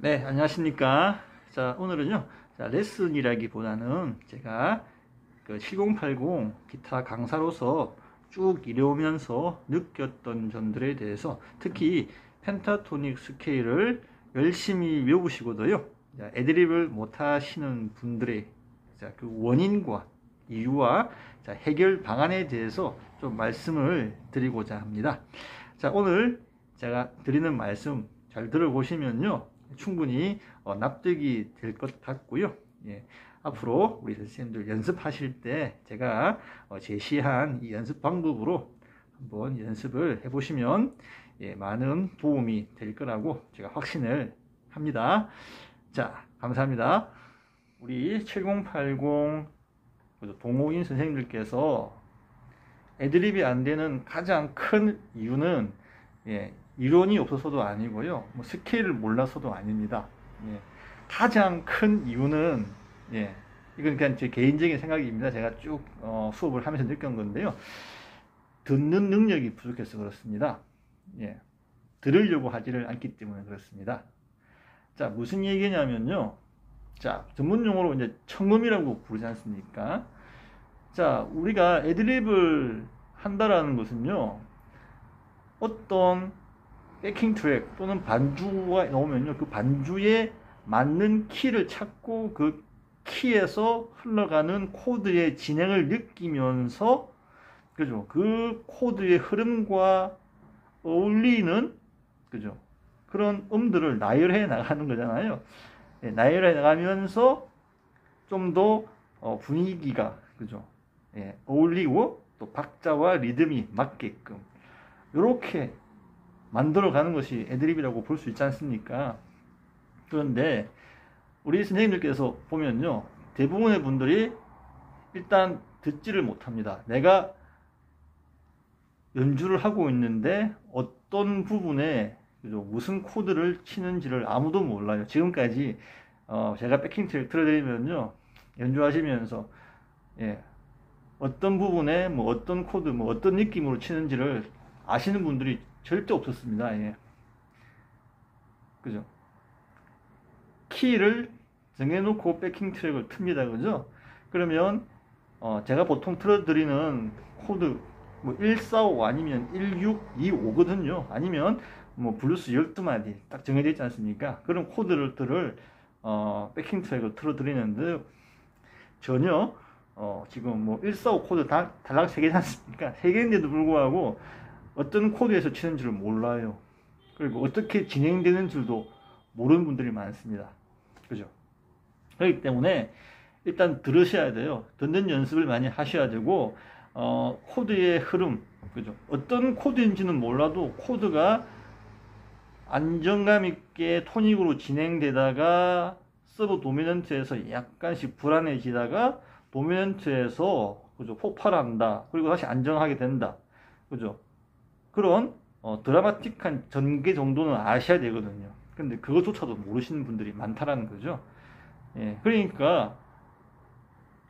네, 안녕하십니까. 자, 오늘은요, 레슨이라기보다는 제가 그 7080 기타 강사로서 쭉 이뤄오면서 느꼈던 점들에 대해서 특히 펜타토닉 스케일을 열심히 외우시고도요, 애드립을 못 하시는 분들의 그 원인과 이유와 해결 방안에 대해서 좀 말씀을 드리고자 합니다. 자, 오늘 제가 드리는 말씀 잘 들어보시면요, 충분히 납득이 될 것 같고요. 예, 앞으로 우리 선생님들 연습하실 때 제가 제시한 이 연습 방법으로 한번 연습을 해보시면 많은 도움이 될 거라고 제가 확신을 합니다. 자, 감사합니다. 우리 7080 동호인 선생님들께서 애드립이 안 되는 가장 큰 이유는 이론이 없어서도 아니고요, 스케일을 몰라서도 아닙니다. 가장 큰 이유는, 이건 그냥 제 개인적인 생각입니다. 제가 쭉 수업을 하면서 느낀 건데요, 듣는 능력이 부족해서 그렇습니다. 들으려고 하지를 않기 때문에 그렇습니다. 자, 무슨 얘기냐면요, 자, 전문용어로 이제 청음이라고 부르지 않습니까? 자, 우리가 애드립을 한다라는 것은요, 어떤 백킹 트랙 또는 반주가 나오면요, 그 반주에 맞는 키를 찾고 그 키에서 흘러가는 코드의 진행을 느끼면서, 그죠, 그 코드의 흐름과 어울리는, 그죠, 그런 음들을 나열해 나가는 거잖아요. 나열해 나가면서 좀 더 분위기가, 그죠, 어울리고 또 박자와 리듬이 맞게끔 이렇게 만들어가는 것이 애드립이라고 볼 수 있지 않습니까? 그런데 우리 선생님들께서 보면요, 대부분의 분들이 일단 듣지를 못합니다. 내가 연주를 하고 있는데 어떤 부분에, 그죠, 무슨 코드를 치는지를 아무도 몰라요. 지금까지 제가 백킹 트랙 틀어드리면요, 연주하시면서 어떤 부분에 어떤 코드, 어떤 느낌으로 치는지를 아시는 분들이 절대 없었습니다. 그죠? 키를 정해놓고 백킹 트랙을 틉니다. 그죠? 그러면 제가 보통 틀어드리는 코드 145 아니면 1625거든요. 아니면 블루스 12마디 딱 정해져 있지 않습니까? 그런 코드들을 백킹 트랙을 틀어드리는데 전혀 지금 145 코드 단락 3개지 않습니까? 3개인데도 불구하고 어떤 코드에서 치는지를 몰라요. 그리고 어떻게 진행되는 줄도 모르는 분들이 많습니다. 그죠? 그렇기 때문에 일단 들으셔야 돼요. 듣는 연습을 많이 하셔야 되고, 코드의 흐름, 그죠? 어떤 코드인지는 몰라도 코드가 안정감 있게 토닉으로 진행되다가 서브 도미넌트에서 약간씩 불안해지다가 도미넌트에서, 그죠, 폭발한다. 그리고 다시 안정하게 된다. 그죠? 그런 드라마틱한 전개 정도는 아셔야 되거든요. 근데 그것조차도 모르시는 분들이 많다라는 거죠. 그러니까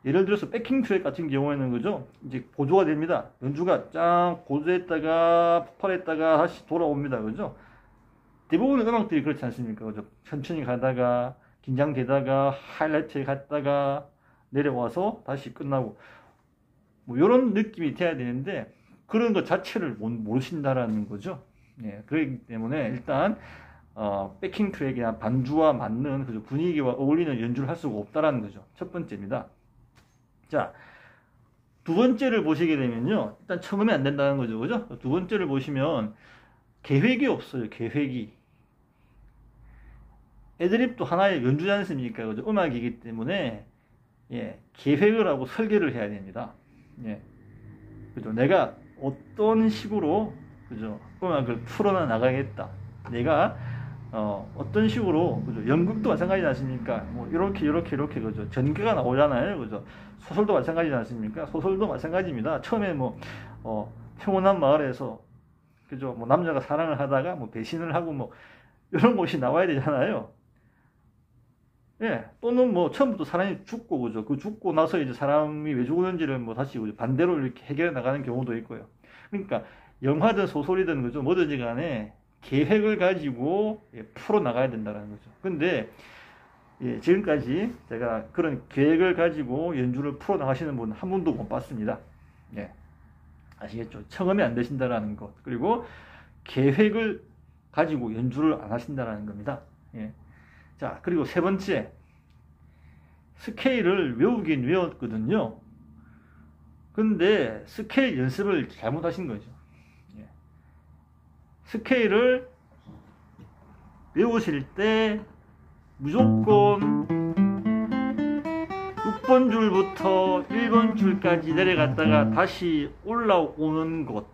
예를 들어서 백킹 트랙 같은 경우에는, 그죠, 이제 고조가 됩니다. 연주가 짱 고조했다가 폭발했다가 다시 돌아옵니다. 그죠? 대부분의 음악들이 그렇지 않습니까? 그죠? 천천히 가다가 긴장되다가 하이라이트에 갔다가 내려와서 다시 끝나고 이런 느낌이 돼야 되는데 그런 것 자체를 모르신다라는 거죠. 그렇기 때문에 일단 백킹 트랙이나 반주와 맞는, 그죠, 분위기와 어울리는 연주를 할 수가 없다라는 거죠. 첫 번째입니다. 자, 두 번째를 보시게 되면요, 일단 청음이 안 된다는 거죠. 그죠? 두 번째를 보시면 계획이 없어요. 계획이. 애드립도 하나의 연주지 않습니까? 그죠? 음악이기 때문에 계획을 하고 설계를 해야 됩니다. 그죠? 내가 어떤 식으로, 그죠, 음악을 풀어나 나가겠다. 내가 어떤 식으로, 그죠, 연극도 마찬가지지 않습니까? 이렇게 그죠, 전개가 나오잖아요. 그죠? 소설도 마찬가지지 않습니까? 소설도 마찬가지입니다. 처음에 평온한 마을에서, 그죠, 남자가 사랑을 하다가 배신을 하고 이런 것이 나와야 되잖아요. 또는 처음부터 사람이 죽고, 그죠, 그 죽고 나서 이제 사람이 왜 죽었는지를 다시 반대로 이렇게 해결해 나가는 경우도 있고요. 그러니까 영화든 소설이든, 그죠, 뭐든지 간에 계획을 가지고 풀어 나가야 된다는 거죠. 근데 지금까지 제가 그런 계획을 가지고 연주를 풀어 나가시는 분 한 분도 못 봤습니다. 아시겠죠? 청음이 안 되신다라는 것, 그리고 계획을 가지고 연주를 안 하신다라는 겁니다. 자, 그리고 세 번째, 스케일을 외우긴 외웠거든요. 근데 스케일 연습을 잘못하신 거죠. 스케일을 외우실 때 무조건 6번 줄부터 1번 줄까지 내려갔다가 다시 올라오는 것,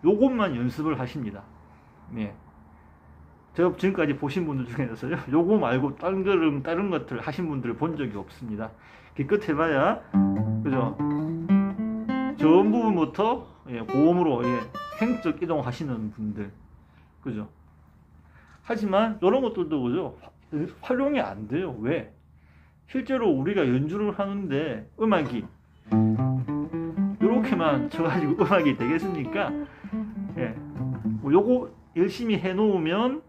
요것만 연습을 하십니다. 제가 지금까지 보신 분들 중에서요, 요거 말고 다른 것들 하신 분들을 본 적이 없습니다. 기껏 해봐야, 그죠? 전 부분부터 고음으로 행적 이동하시는 분들, 그죠? 하지만 이런 것들도 그죠? 활용이 안 돼요. 왜? 실제로 우리가 연주를 하는데 음악이 이렇게만 쳐가지고 음악이 되겠습니까? 뭐 요거 열심히 해놓으면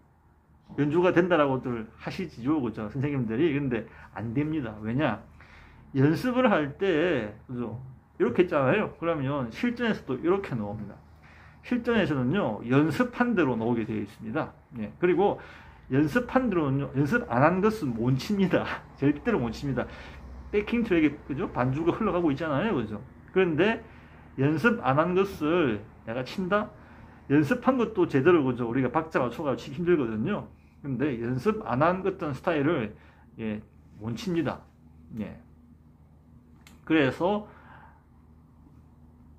연주가 된다라고들 하시지요, 그죠? 선생님들이. 근데 안 됩니다. 왜냐? 연습을 할 때, 그죠? 이렇게 했잖아요. 그러면 실전에서도 이렇게 나옵니다. 실전에서는요, 연습한 대로 나오게 되어 있습니다. 그리고 연습한 대로는요, 연습 안 한 것은 못 칩니다. 절대로 못 칩니다. 백킹 트랙에, 그죠? 반주가 흘러가고 있잖아요, 그죠? 그런데 연습 안 한 것을 내가 친다? 연습한 것도 제대로, 그죠? 우리가 박자 맞춰가지고 치기 힘들거든요. 근데 연습 안 한 어떤 스타일을, 못 칩니다. 그래서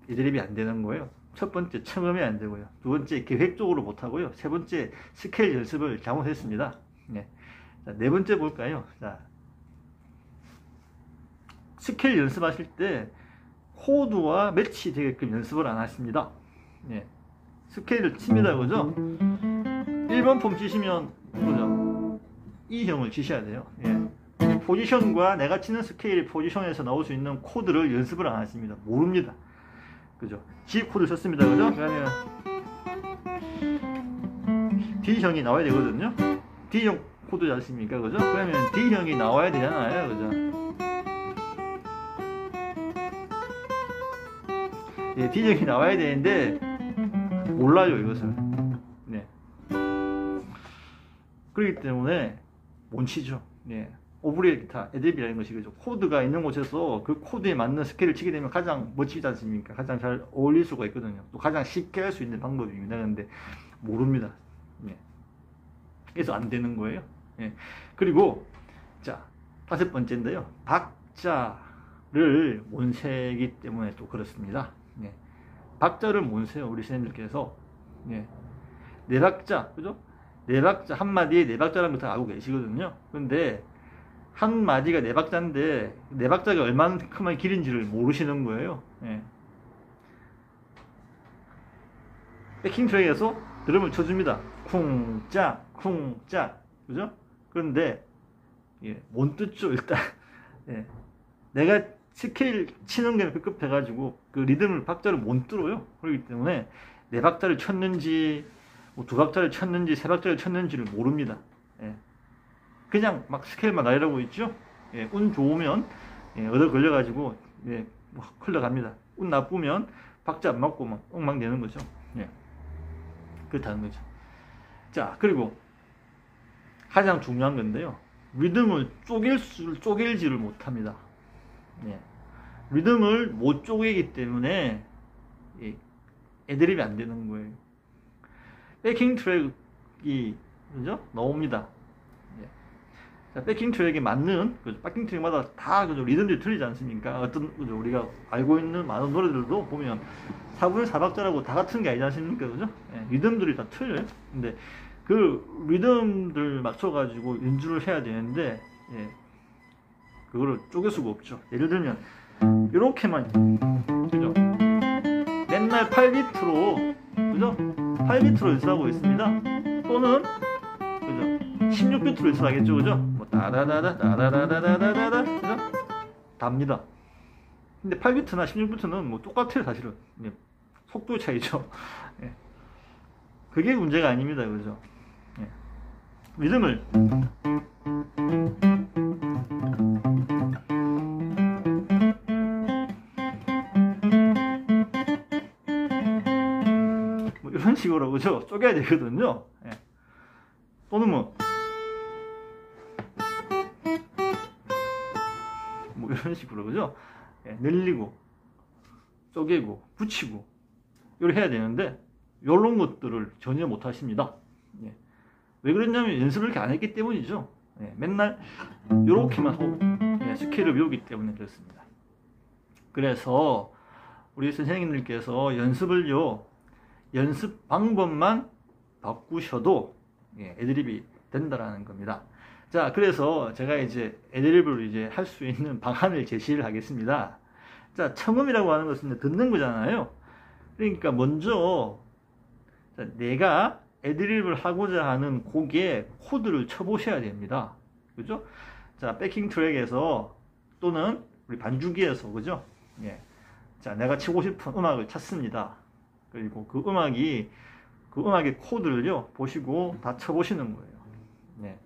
애드립이 안 되는 거예요. 첫 번째, 청음이 안 되고요. 두 번째, 계획적으로 못 하고요. 세 번째, 스케일 연습을 잘못했습니다. 자, 네 번째 볼까요? 자, 스케일 연습하실 때 코드와 매치되게끔 연습을 안 하십니다. 스케일을 칩니다, 그죠? 1번 폼 치시면, 그죠? E형을 치셔야 돼요. 포지션과 내가 치는 스케일의 포지션에서 나올 수 있는 코드를 연습을 안 하십니다. 모릅니다. 그죠? G 코드 썼습니다. 그죠? 그러면 D형이 나와야 되거든요. D형 코드지 않습니까? 그죠? 그러면 D형이 나와야 되잖아요. 그죠? D형이 나와야 되는데 몰라요, 이것을. 그렇기 때문에 못 치죠. 오브리엘 기타, 애드립이라는 것이, 그죠? 코드가 있는 곳에서 그 코드에 맞는 스케일을 치게 되면 가장 멋지지 않습니까? 가장 잘 어울릴 수가 있거든요. 또 가장 쉽게 할 수 있는 방법입니다. 그런데 모릅니다. 그래서 안 되는 거예요. 그리고, 자, 다섯 번째인데요. 박자를 못 세기 때문에 또 그렇습니다. 박자를 못 세요, 우리 선생님들께서. 네 박자, 그죠? 네 박자, 한 마디에 네 박자라는 거 다 알고 계시거든요. 근데, 한 마디가 네 박자인데 네 박자가 얼마만큼의 길인지를 모르시는 거예요. 백킹 트랙에서 드럼을 쳐줍니다. 쿵짜 쿵짜, 그죠? 그런데 못 듣죠, 일단. 내가 스케일 치는 게 급급해가지고 그 리듬을, 박자를 못 들어요. 그렇기 때문에 네 박자를 쳤는지 뭐 두 박자를 쳤는지 세 박자를 쳤는지를 모릅니다. 그냥 막 스케일만 나이라고 있죠. 운 좋으면 얻어 걸려가지고 뭐 흘러갑니다. 운 나쁘면 박자 안 맞고 막 엉망되는 거죠. 그렇다는 거죠. 자, 그리고 가장 중요한 건데요, 리듬을 쪼갤지를 못합니다. 리듬을 못 쪼개기 때문에 애드립이 안 되는 거예요. 백킹 트랙이, 그죠? 나옵니다. 자, 백킹 트랙에 맞는, 백킹 트랙마다 다 리듬들이 틀리지 않습니까? 어떤, 우리가 알고 있는 많은 노래들도 보면 4분의 4박자라고 다 같은 게 아니지 않습니까? 그죠? 리듬들이 다 틀려요. 근데 그 리듬들 맞춰가지고 연주를 해야 되는데, 그거를 쪼갤 수가 없죠. 예를 들면, 이렇게만, 그죠? 맨날 8비트로, 그죠? 8비트로 연습하고 있습니다. 또는, 그죠? 16비트로 연습하겠죠, 그죠? 뭐 따다다다 따다다다다다다, 그죠? 답니다. 근데 8비트나 16비트는 뭐 똑같아요, 사실은. 속도의 차이죠. 그게 문제가 아닙니다. 그죠? 예. 리듬을 뭐 이런 식으로 그죠? 쪼개야 되거든요. 예. 또는 뭐 이런 식으로 그죠? 예. 늘리고 쪼개고 붙이고 이걸 해야 되는데 이런 것들을 전혀 못 하십니다. 예. 왜 그랬냐면 연습을 이렇게 안 했기 때문이죠. 예. 맨날 이렇게만 하고 스케일을 외우기 때문에 그렇습니다. 그래서 우리 선생님들께서 연습을요, 연습 방법만 바꾸셔도 애드립이 된다라는 겁니다. 자, 그래서 제가 이제 애드립을 이제 할 수 있는 방안을 제시를 하겠습니다. 자, 청음이라고 하는 것은 듣는 거잖아요. 그러니까 먼저 내가 애드립을 하고자 하는 곡에 코드를 쳐보셔야 됩니다. 그죠? 자, 백킹 트랙에서 또는 우리 반주기에서 그죠? 예. 자, 내가 치고 싶은 음악을 찾습니다. 그리고 그 음악의 코드를요 보시고 다 쳐보시는 거예요. 예.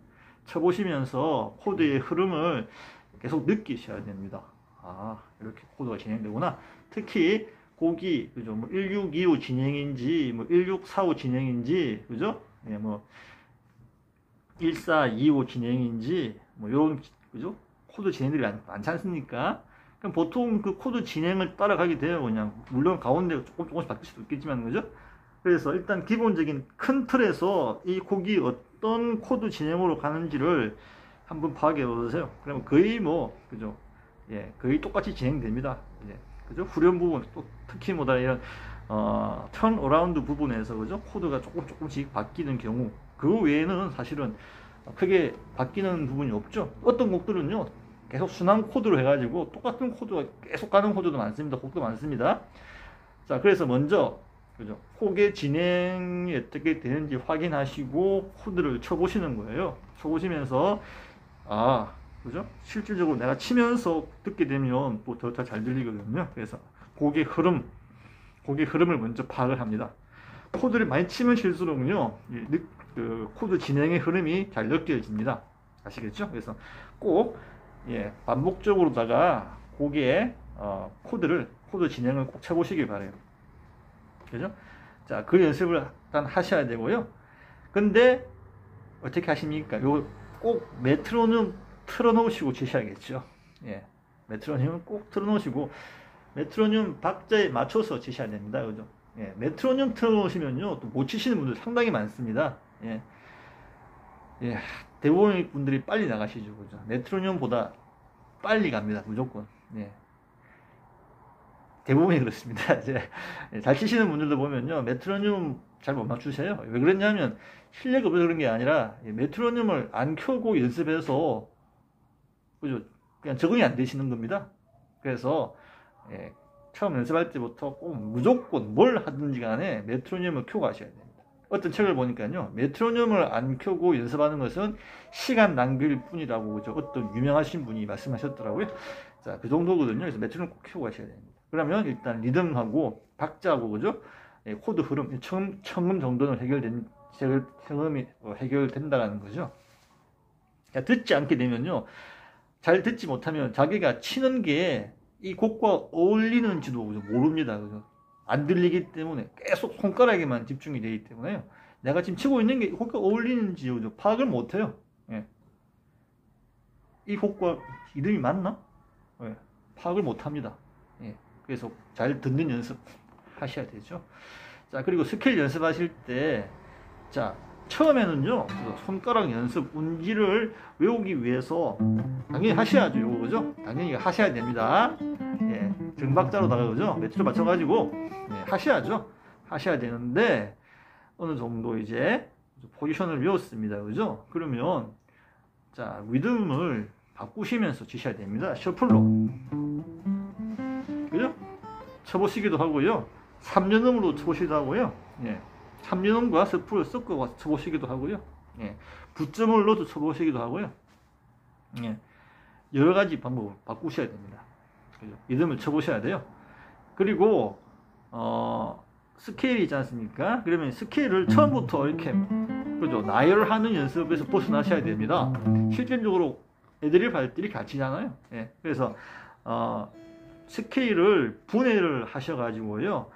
쳐보시면서 코드의 흐름을 계속 느끼셔야 됩니다. 아, 이렇게 코드가 진행되구나. 특히 곡이 그죠? 뭐 1625 진행인지 뭐 1645 진행인지 그죠? 예, 뭐 1425 진행인지 뭐 이런 그죠? 코드 진행들이 많지 않습니까? 그럼 보통 그 코드 진행을 따라가게 돼요. 그냥 물론 가운데 조금씩 바뀔 수도 있겠지만 그죠? 그래서 일단 기본적인 큰 틀에서 이 곡이 어떤 코드 진행으로 가는지를 한번 파악해 보세요. 그러면 거의 뭐 그죠? 예, 거의 똑같이 진행됩니다. 예, 그죠? 후렴 부분, 또 특히 뭐다 이런 턴 어라운드 부분에서 그죠? 코드가 조금씩 바뀌는 경우, 그 외에는 사실은 크게 바뀌는 부분이 없죠. 어떤 곡들은요, 계속 순환 코드로 해가지고 똑같은 코드가 계속 가는 코드도 많습니다. 곡도 많습니다. 자, 그래서 먼저 그죠? 곡의 진행이 어떻게 되는지 확인하시고 코드를 쳐보시는 거예요. 쳐보시면서 아, 그죠? 실질적으로 내가 치면서 듣게 되면 또 더 잘 들리거든요. 그래서 곡의 흐름을 먼저 파악을 합니다. 코드를 많이 치면 칠수록요, 그 코드 진행의 흐름이 잘 느껴집니다. 아시겠죠? 그래서 꼭 반복적으로다가 곡의 코드 진행을 꼭 쳐보시길 바래요. 그죠? 자, 그 연습을 일단 하셔야 되고요. 근데 어떻게 하십니까? 요 꼭 메트로놈 틀어놓으시고 치셔야겠죠. 예, 메트로놈은 꼭 틀어놓으시고 메트로놈 박자에 맞춰서 치셔야 됩니다. 그죠? 예, 메트로놈 틀어놓으시면요 또 못 치시는 분들 상당히 많습니다. 예, 예, 대부분의 분들이 빨리 나가시죠. 그죠? 메트로놈보다 빨리 갑니다. 무조건. 예. 대부분이 그렇습니다. 잘 치시는 분들도 보면요, 메트로놈 잘 못 맞추세요. 왜 그랬냐면, 실력이 없어서 그런 게 아니라, 메트로놈을 안 켜고 연습해서, 그죠? 그냥 적응이 안 되시는 겁니다. 그래서, 처음 연습할 때부터 꼭 무조건 뭘 하든지 간에 메트로놈을 켜고 하셔야 됩니다. 어떤 책을 보니까요, 메트로놈을 안 켜고 연습하는 것은 시간 낭비일 뿐이라고, 그죠? 어떤 유명하신 분이 말씀하셨더라고요. 자, 그 정도거든요. 그래서 메트로놈 꼭 켜고 하셔야 됩니다. 그러면 일단 리듬하고 박자하고 그죠? 코드 흐름, 청음 정도는 해결된다라는 거죠. 자, 듣지 않게 되면요, 잘 듣지 못하면 자기가 치는 게 이 곡과 어울리는지도 모릅니다. 그죠? 안 들리기 때문에 계속 손가락에만 집중이 되기 때문에요. 내가 지금 치고 있는 게 곡과 어울리는지 그죠? 파악을 못해요. 예. 이 곡과 리듬이 맞나? 예. 파악을 못합니다. 예. 그래서 잘 듣는 연습 하셔야 되죠. 자, 그리고 스케일 연습하실 때, 자, 처음에는요, 손가락 연습, 운지를 외우기 위해서 당연히 하셔야죠. 요거, 그죠? 당연히 하셔야 됩니다. 예, 정박자로다가, 그죠? 매트로 맞춰가지고, 하셔야죠. 하셔야 되는데, 어느 정도 이제 포지션을 외웠습니다. 그죠? 그러면, 자, 리듬을 바꾸시면서 치셔야 됩니다. 셔플로. 그죠? 쳐보시기도 하고요. 3년음으로 쳐보시기도 하고요. 예. 3년음과 스프를 섞어 쳐보시기도 하고요. 예. 부점을 넣어서 쳐보시기도 하고요. 예. 여러 가지 방법을 바꾸셔야 됩니다. 그죠? 리듬을 쳐보셔야 돼요. 그리고, 스케일이 있지 않습니까? 그러면 스케일을 처음부터 이렇게 그죠? 나열하는 연습에서 벗어나셔야 됩니다. 실질적으로 애들이 할 때 이렇게 가르치잖아요. 예. 그래서 스케일을 분해를 하셔가지고요.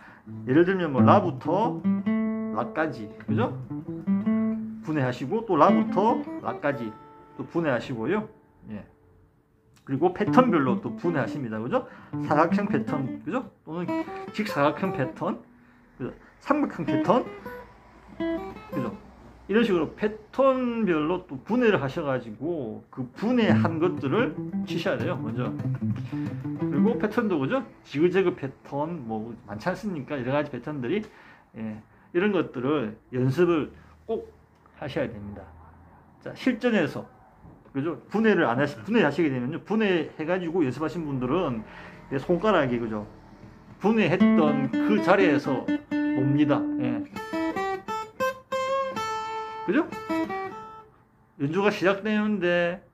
예를 들면 뭐 라부터 라까지, 그죠? 분해하시고 또 라부터 라까지 또 분해하시고요. 예. 그리고 패턴별로 또 분해하십니다. 그죠? 사각형 패턴, 그죠? 또는 직사각형 패턴, 그죠? 삼각형 패턴, 그죠? 이런 식으로 패턴별로 또 분해를 하셔가지고 그 분해한 것들을 치셔야 돼요. 먼저. 그리고 패턴도 그죠? 지그재그 패턴 뭐 많지 않습니까? 여러 가지 패턴들이. 예. 이런 것들을 연습을 꼭 하셔야 됩니다. 자, 실전에서 그죠? 분해하시게 되면요. 분해해가지고 연습하신 분들은 내 손가락이 그죠? 분해했던 그 자리에서 놉니다. 예. 그죠? 연주가 시작되는데,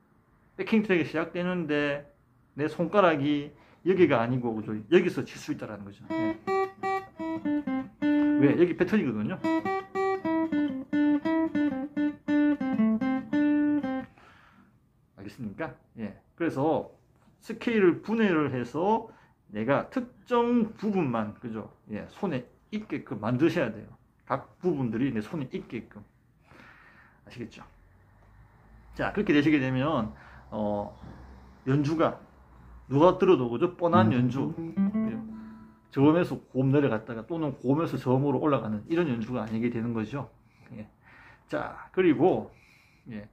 백킹 트랙이 시작되는데, 내 손가락이 여기가 아니고, 그죠? 여기서 칠 수 있다는 거죠. 예. 왜? 여기 패턴이거든요. 알겠습니까? 예. 그래서 스케일을 분해를 해서 내가 특정 부분만, 그죠? 예. 손에 있게끔 만드셔야 돼요. 각 부분들이 내 손에 있게끔. 아시겠죠? 자, 그렇게 되시게 되면, 연주가, 누가 들어도, 그죠? 뻔한 연주. 저음에서 고음 내려갔다가 또는 고음에서 저음으로 올라가는 이런 연주가 아니게 되는 거죠. 예. 자, 그리고, 예.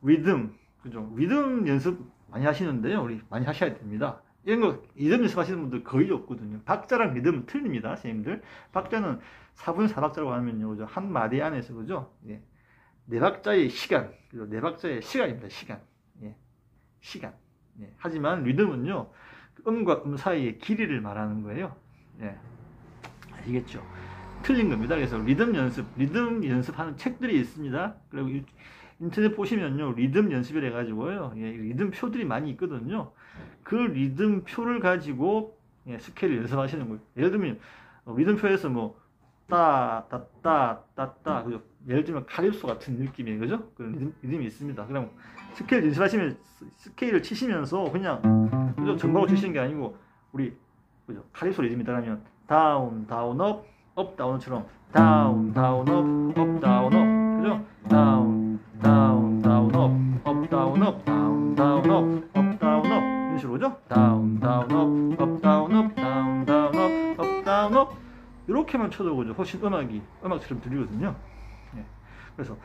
리듬, 그죠? 리듬 연습 많이 하시는데요. 우리 많이 하셔야 됩니다. 이런 거, 리듬 연습하시는 분들 거의 없거든요. 박자랑 리듬은 틀립니다, 선생님들. 박자는 4분 4박자라고 하면요. 그죠? 한 마디 안에서, 그죠? 예. 네 박자의 시간, 그죠? 네 박자의 시간입니다, 시간. 예. 시간. 예. 하지만 리듬은요, 음과 음 사이의 길이를 말하는 거예요. 예. 아시겠죠? 틀린 겁니다. 그래서 리듬 연습하는 책들이 있습니다. 그리고 인터넷 보시면요, 리듬 연습을 해가지고요, 예, 리듬 표들이 많이 있거든요. 그 리듬 표를 가지고 예, 스케일을 연습하시는 거예요. 예를 들면 리듬 표에서 뭐 따따따따따, 그죠? 예를 들면 카립소 같은 느낌이에요, 그죠? 그런 리듬이 있습니다. 그럼 스케일 연습하시면 스케일을 치시면서 그냥 그죠? 전방으로 치시는 게 아니고 우리 그죠? 카립소 리듬이 있다면 다운 다운 업 다운처럼 다운 다운 업 다운 업, 그죠? 다운 다운 다운 업 다운 업 다운 다운 업 다운 업 이런 식으로, 그죠? 다운 다운 업 다운 업 다운 다운 업 다운 업 이렇게만 쳐도 그죠? 훨씬 음악처럼 들리거든요. 예. 그래서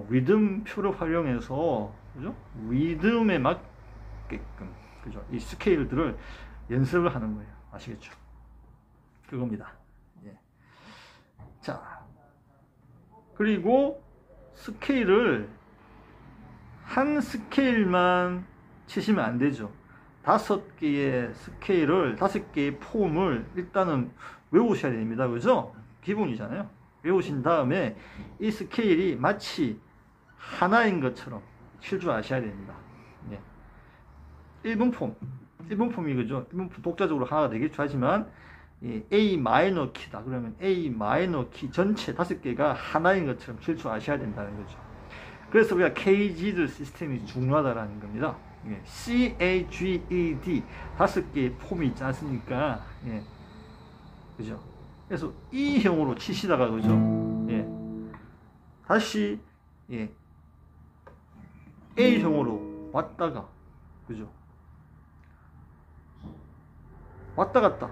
리듬 표를 활용해서 그죠? 리듬에 맞게끔 그죠? 이 스케일들을 연습을 하는 거예요. 아시겠죠? 그겁니다. 예. 자, 그리고 스케일을 한 스케일만 치시면 안 되죠. 5개의 스케일을, 5개의 폼을 일단은 외우셔야 됩니다. 그죠? 기본이잖아요. 외우신 다음에 이 스케일이 마치 하나인 것처럼 칠 줄 아셔야 됩니다. 예. 1분 폼이 그죠? 1분 폼 독자적으로 하나가 되겠죠. 하지만 A 마이너 키다. 그러면 A 마이너 키 전체 5개가 하나인 것처럼 칠 줄 아셔야 된다는 거죠. 그래서 우리가 KGD 시스템이 중요하다라는 겁니다. 예. CAGED 5개의 폼이 있지 않습니까? 예. 그죠? 그래서 E형으로 치시다가 그죠? 예. 다시 예. A형으로 왔다가 그죠? 왔다 갔다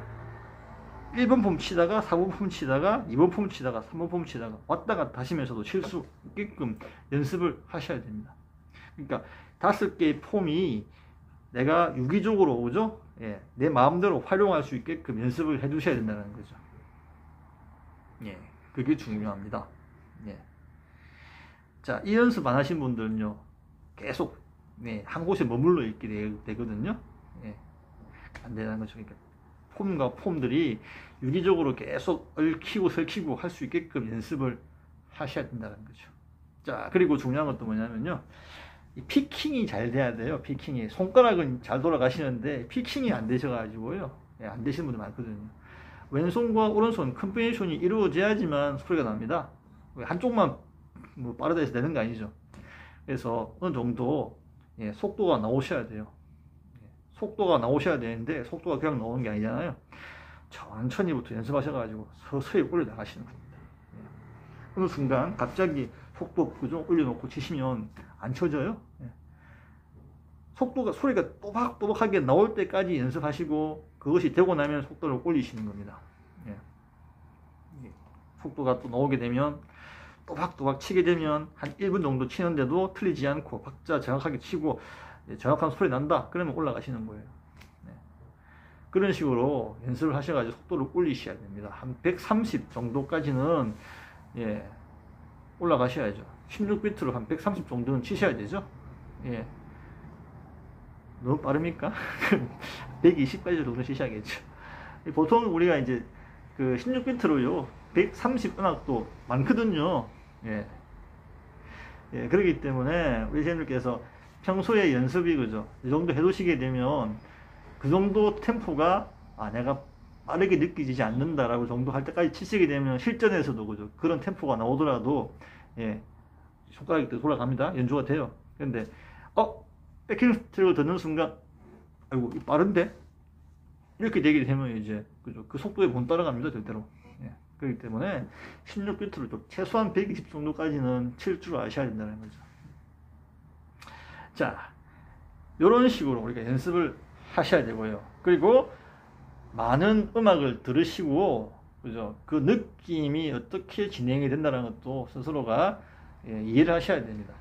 1번 폼 치다가 4번 폼 치다가 2번 폼 치다가 3번 폼 치다가 왔다 갔다 하시면서도 칠 수 있게끔 연습을 하셔야 됩니다. 그러니까 5개의 폼이 내가 유기적으로 그죠? 예, 내 마음대로 활용할 수 있게끔 연습을 해 두셔야 된다는 거죠. 예, 그게 중요합니다. 예. 자, 이 연습 안 하신 분들은요, 계속 네, 한 곳에 머물러 있게 되거든요. 예, 안 되는 거죠. 그러니까 폼과 폼들이 유기적으로 계속 얽히고 설키고 할 수 있게끔 연습을 하셔야 된다는 거죠. 자, 그리고 중요한 것도 뭐냐면요, 이 피킹이 잘 돼야 돼요. 피킹이. 손가락은 잘 돌아가시는데 피킹이 안 되셔가지고요. 예, 안 되시는 분들 많거든요. 왼손과 오른손 컴비네이션이 이루어져야지만 소리가 납니다. 한쪽만 뭐 빠르다 해서 되는 거 아니죠. 그래서 어느 정도 속도가 나오셔야 돼요. 속도가 나오셔야 되는데 속도가 그냥 나오는 게 아니잖아요. 천천히부터 연습하셔가지고 서서히 올려나가시는 겁니다. 어느 순간 갑자기 속도 그죠? 올려놓고 치시면 안 쳐져요. 속도가 소리가 또박또박하게 나올 때까지 연습하시고 그것이 되고 나면 속도를 올리시는 겁니다. 속도가 또 나오게 되면 또박또박 치게 되면 한 1분 정도 치는데도 틀리지 않고 박자 정확하게 치고 정확한 소리 난다 그러면 올라가시는 거예요. 그런 식으로 연습을 하셔가지고 속도를 올리셔야 됩니다. 한 130 정도까지는 올라가셔야죠. 16비트로 한 130 정도는 치셔야 되죠. 너무 빠릅니까? 120까지 정도 치셔야겠죠. 보통 우리가 이제 그 16비트로요 130 음악도 많거든요. 그렇기 때문에 우리 선생님께서 평소에 연습이 그죠 이 정도 해두시게 되면 그 정도 템포가 내가 빠르게 느껴지지 않는다라고 정도 할 때까지 치시게 되면 실전에서도 그죠 그런 템포가 나오더라도 손가락이 돌아갑니다. 연주가 돼요. 근데 백킹 트랙을 듣는 순간 아이고 빠른데 이렇게 되게 되면 이제 그죠 그 속도에 못 따라갑니다 절대로. 그렇기 때문에 16비트를 좀 최소한 120 정도까지는 칠 줄 아셔야 된다는 거죠. 자, 이런 식으로 우리가 연습을 하셔야 되고요. 그리고 많은 음악을 들으시고 그죠 그 느낌이 어떻게 진행이 된다는 것도 스스로가 이해를 하셔야 됩니다.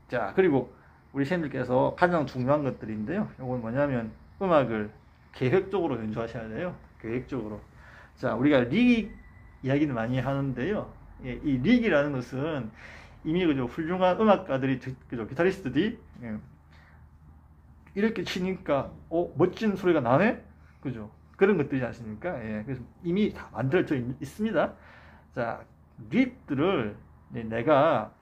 자, 그리고 우리 선생님께서 가장 중요한 것들인데요. 이건 뭐냐면 음악을 계획적으로 연주하셔야 돼요. 계획적으로. 자, 우리가 릭 이야기를 많이 하는데요. 이 릭이라는 것은 이미 그죠 훌륭한 음악가들이 그죠 기타리스트들이 이렇게 치니까 멋진 소리가 나네, 그죠? 그런 것들이지 않습니까? 그래서 이미 다 만들어져 있습니다. 자, 릭들을 내가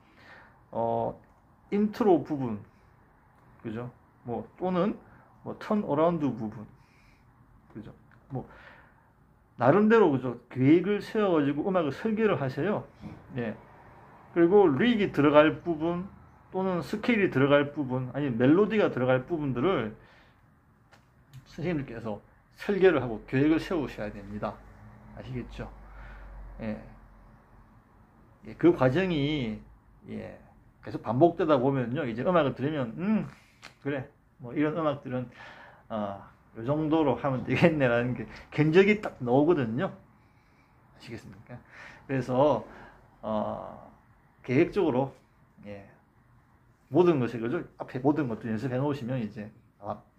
인트로 부분, 그죠? 뭐 또는 뭐 턴 어라운드 부분, 그죠? 뭐 나름대로 그죠 계획을 세워가지고 음악을 설계를 하세요. 그리고 릭이 들어갈 부분 또는 스케일이 들어갈 부분 아니면 멜로디가 들어갈 부분들을 선생님들께서 설계를 하고 계획을 세우셔야 됩니다. 아시겠죠? 그 과정이 계속 반복되다 보면요 이제 음악을 들으면 그래 뭐 이런 음악들은 이 정도로 하면 되겠네라는 게 견적이 딱 나오거든요. 아시겠습니까? 그래서 계획적으로 모든 것을 그죠 앞에 모든 것도 연습해 놓으시면 이제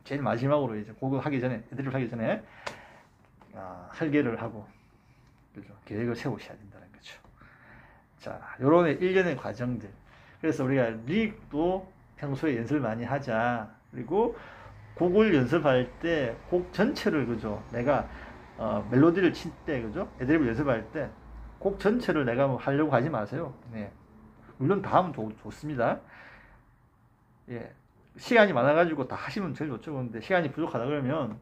제일 마지막으로 이제 곡을 하기 전에 애드립을 하기 전에 설계를 하고 그죠 계획을 세우셔야 된다는 거죠. 자, 요런 일련의 과정들. 그래서 우리가 릭도 평소에 연습을 많이 하자. 그리고 곡을 연습할 때 곡 전체를 그죠 내가 멜로디를 칠 때 그죠 애드립을 연습할 때 곡 전체를 내가 뭐 하려고 하지 마세요. 물론 다 하면 좋습니다. 시간이 많아가지고 다 하시면 제일 좋죠. 근데 시간이 부족하다 그러면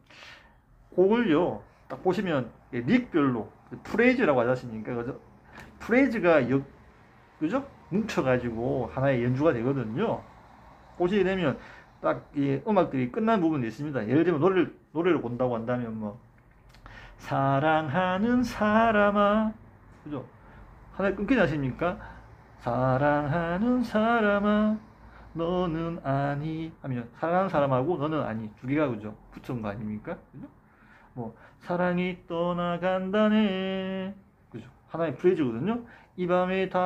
곡을요 딱 보시면 릭별로 프레이즈라고 하지 않습니까? 그죠? 프레이즈가 그죠? 뭉쳐가지고 하나의 연주가 되거든요. 보시게 되면 딱 이 음악들이 끝난 부분이 있습니다. 예를 들면 노래를 본다고 한다면 뭐 사랑하는 사람아 그죠? 하나에 끊기지 않습니까? 사랑하는 사람아 너는 아니 하면 사랑하는 사람하고 너는 아니 두 개가 그죠? 붙은 거 아닙니까? 그죠? 뭐 사랑이 떠나간다네 그죠? 하나의 프레이즈거든요. 이 밤에 다